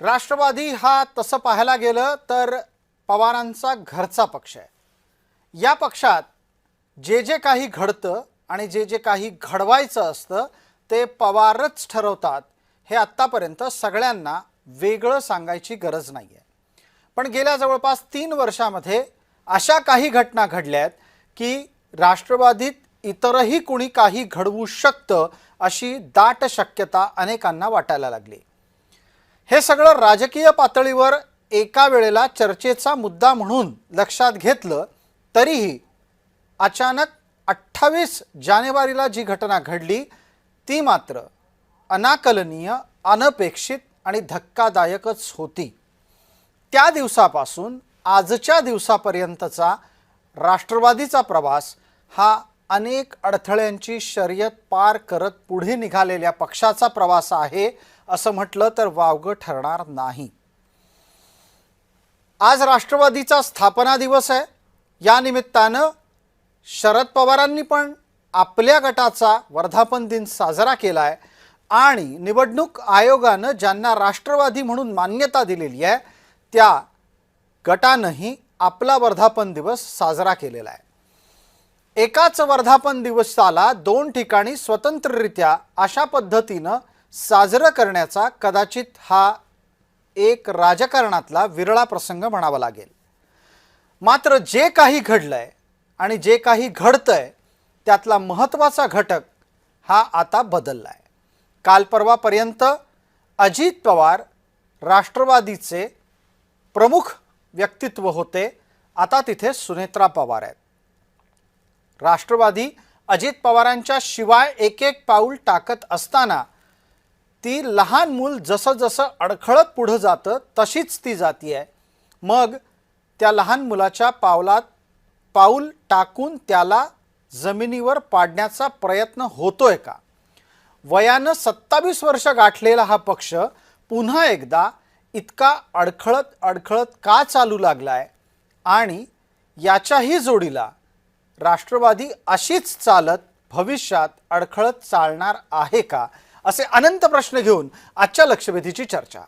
राष्ट्रवादी हा तसं पाहायला गेलं तर पवारांचा घरचा पक्ष आहे। या पक्षात जे जे काही घडतं आणि जे जे काही घडवायचं असतं ते पवारच ठरवतात हे आत्तापर्यंत सगळ्यांना वेगळं सांगायची गरज नाही आहे। पण गेल्या जवळपास 3 वर्षांमध्ये अशा काही घटना घडल्या आहेत की राष्ट्रवादीत इतरही कुणी काही घडवू शकतं अशी दाट शक्यता अनेकांना वाटायला लागली। हे सगळं राजकीय पातळीवर एका वेळेला चर्चेचा मुद्दा म्हणून लक्षात घेतलं तरीही अचानक 28 जानेवारीला जी घटना घडली ती मात्र अनाकलनीय, अनपेक्षित आणि धक्कादायकच होती। त्या दिवसापासून आजच्या दिवसापर्यंतचा राष्ट्रवादीचा प्रवास हा अनेक अडथळ्यांची शर्यत पार करत पुढे निघालेल्या पक्षाचा प्रवास आहे असं म्हटलं तर वावगं ठरणार नाही। आज राष्ट्रवादीचा स्थापना दिवस आहे। या निमित्तानं शरद पवारांनी पण आपल्या गटाचा वर्धापन दिन साजरा केलाय आणि निवडणूक आयोगानं ज्यांना राष्ट्रवादी म्हणून मान्यता दिलेली आहे त्या गटानंही आपला वर्धापन दिवस साजरा केलेला आहे। एकाच वर्धापन दिवसाला 2 ठिकाणी स्वतंत्ररित्या अशा पद्धतीनं साजरा करण्याचा कदाचित हा एक राजकारणातला विरळा प्रसंग म्हणावा लागेल। मात्र जे काही घडलंय आणि जे काही घडतंय त्यातला महत्त्वाचा घटक हा आता बदललाय। काल परवापर्यंत अजित पवार राष्ट्रवादीचे प्रमुख व्यक्तित्व होते, आता तिथे सुनेत्रा पवार आहेत। राष्ट्रवादी अजित पवारांच्या शिवाय एक एक पाऊल टाकत असताना ती लहान मूल जसं जसं अडखळत पुढे जातं तशीच ती जातीये। मग त्या लहान मुलाच्या पावलात पाऊल टाकून त्याला जमिनीवर पाडण्याचा प्रयत्न होतोय का? वयानं 27 वर्ष गाठलेला हा पक्ष पुन्हा एकदा इतका अडखळत का चालू लागलाय आणि याच्याही जोडीला राष्ट्रवादी अशीच चालत भविष्यात अडखळत चालणार आहे का? असे अनंत प्रश्न घेऊन आजच्या लक्षवेधीची चर्चा।